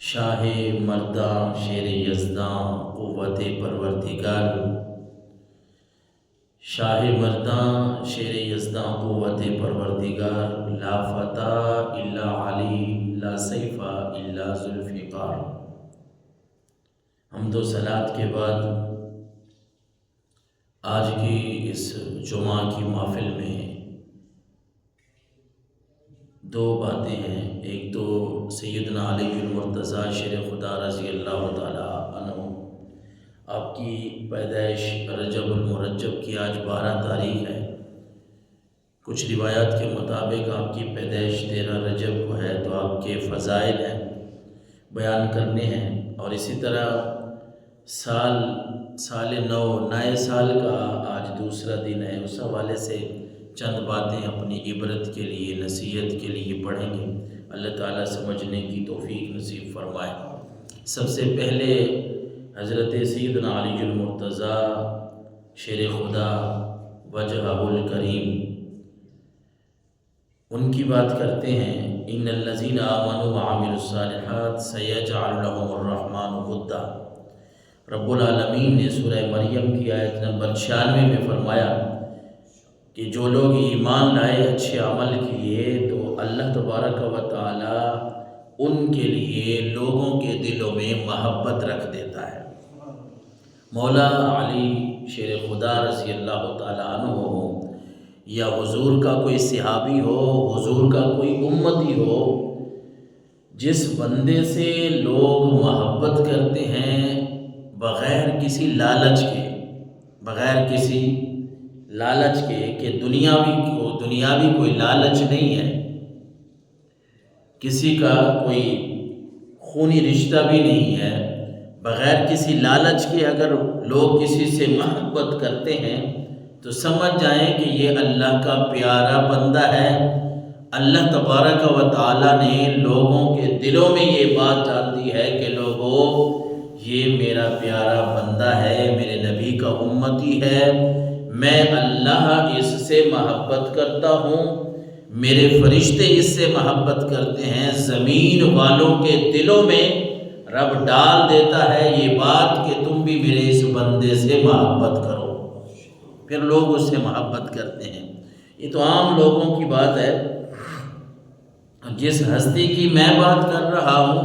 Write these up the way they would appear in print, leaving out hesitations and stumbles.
شاہ مرداں شیر یزداں قوت پروردگار، شاہ مرداں شیر یزداں قوت پروردگار، لا فتح الا علی لا سیف الا ذوالفقار۔ حمد و صلات کے بعد آج کی اس جمعہ کی محفل میں دو باتیں ہیں۔ ایک تو سیدنا علی المرتضیٰ شیر خدا رضی اللہ تعالیٰ عنہ، آپ کی پیدائش رجب المرجب کی آج 12 تاریخ ہے۔ کچھ روایات کے مطابق آپ کی پیدائش 13 رجب کو ہے، تو آپ کے فضائل ہیں بیان کرنے ہیں۔ اور اسی طرح سال نو نئے سال کا آج دوسرا دن ہے، اس حوالے سے چند باتیں اپنی عبرت کے لیے، نصیحت کے لیے پڑھیں گے۔ اللہ تعالیٰ سمجھنے کی توفیق نصیب فرمائے۔ سب سے پہلے حضرت سیدنا علی المرتضیٰ شیر خدا وجہہ الکریم، ان کی بات کرتے ہیں۔ ان الذین آمنوا وعملوا الصالحات سیجعل لهم الرحمن ودا۔ رب العالمین نے سورہ مریم کی آیت نمبر 96 میں فرمایا کہ جو لوگ ایمان لائے، اچھے عمل کیے، تو اللہ تبارک و تعالی ان کے لیے لوگوں کے دلوں میں محبت رکھ دیتا ہے۔ مولا علی شیر خدا رضی اللہ تعالیٰ عنہ ہو، یا حضور کا کوئی صحابی ہو، حضور کا کوئی امتی ہو، جس بندے سے لوگ محبت کرتے ہیں بغیر کسی لالچ کے، کہ دنیاوی کوئی لالچ نہیں ہے، کسی کا کوئی خونی رشتہ بھی نہیں ہے، بغیر کسی لالچ کے اگر لوگ کسی سے محبت کرتے ہیں تو سمجھ جائیں کہ یہ اللہ کا پیارا بندہ ہے۔ اللہ تبارک و تعالیٰ نے لوگوں کے دلوں میں یہ بات ڈال دی ہے کہ لوگوں، یہ میرا پیارا بندہ ہے، میرے نبی کا امتی ہے، میں اللہ اس سے محبت کرتا ہوں، میرے فرشتے اس سے محبت کرتے ہیں۔ زمین والوں کے دلوں میں رب ڈال دیتا ہے یہ بات کہ تم بھی میرے اس بندے سے محبت کرو، پھر لوگ اس سے محبت کرتے ہیں۔ یہ تو عام لوگوں کی بات ہے۔ جس ہستی کی میں بات کر رہا ہوں،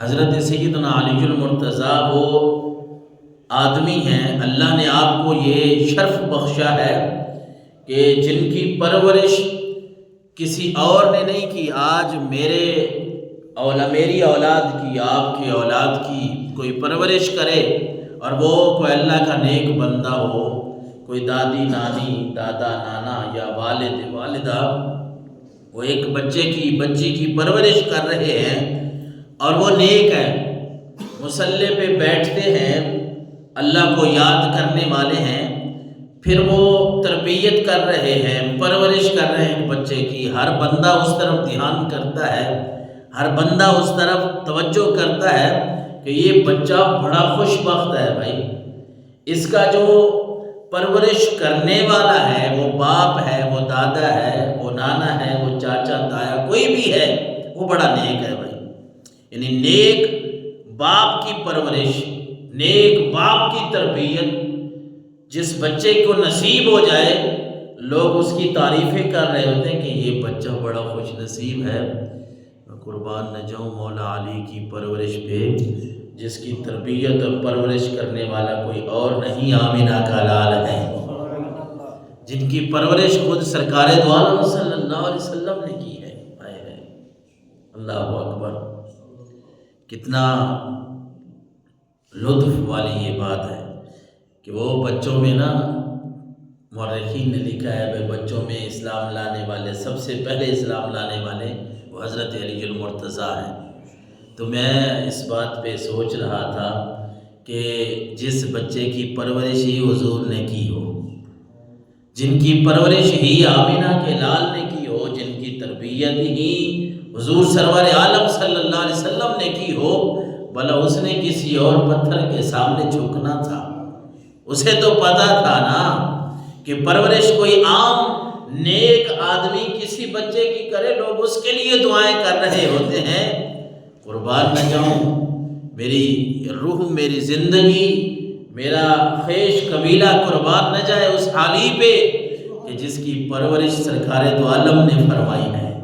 حضرت سیدنا علی المرتضیٰ، وہ آدمی ہیں، اللہ نے آپ کو یہ شرف بخشا ہے کہ جن کی پرورش کسی اور نے نہیں کی۔ آج میری اولاد کی، آپ کی اولاد کی کوئی پرورش کرے، اور وہ کوئی اللہ کا نیک بندہ ہو، کوئی دادی نانی، دادا نانا یا والد والدہ، وہ ایک بچی کی پرورش کر رہے ہیں اور وہ نیک ہے، مصلی پہ بیٹھتے ہیں، اللہ کو یاد کرنے والے ہیں، پھر وہ تربیت کر رہے ہیں، پرورش کر رہے ہیں بچے کی۔ ہر بندہ اس طرف دھیان کرتا ہے، ہر بندہ اس طرف توجہ کرتا ہے کہ یہ بچہ بڑا خوش بخت ہے بھائی، اس کا جو پرورش کرنے والا ہے، وہ باپ ہے، وہ دادا ہے، وہ نانا ہے، وہ چاچا تایا، کوئی بھی ہے، وہ بڑا نیک ہے بھائی۔ یعنی نیک باپ کی پرورش، نیک باپ کی تربیت جس بچے کو نصیب ہو جائے، لوگ اس کی تعریفیں کر رہے ہوتے ہیں کہ یہ بچہ بڑا خوش نصیب ہے۔ قربان نہ جاؤں مولا علی کی پرورش پہ، جس کی تربیت اور پرورش کرنے والا کوئی اور نہیں، آمینہ کا لال ہے، جن کی پرورش خود سرکار دو عالم صلی اللہ علیہ وسلم نے کی ہے۔ اللہ اکبر، کتنا لطف والی یہ بات ہے کہ وہ بچوں میں نا، مورخین نے لکھا ہے کہ بچوں میں اسلام لانے والے، سب سے پہلے اسلام لانے والے وہ حضرت علی المرتضیٰ ہیں۔ تو میں اس بات پہ سوچ رہا تھا کہ جس بچے کی پرورش ہی حضور نے کی ہو، جن کی پرورش ہی آمینہ کے لال نے کی ہو، جن کی تربیت ہی حضور سرور عالم صلی اللہ علیہ وسلم نے کی ہو، بھلا اس نے کسی اور پتھر کے سامنے جھکنا تھا؟ اسے تو پتا تھا نا کہ پرورش کوئی عام نیک آدمی کسی بچے کی کرے، لوگ اس کے لیے دعائیں کر رہے ہوتے ہیں۔ قربان نہ جاؤں، میری روح، میری زندگی، میرا خیش قبیلہ قربان نہ جائے اس حالی پہ کہ جس کی پرورش سرکار دو عالم نے فرمائی ہے۔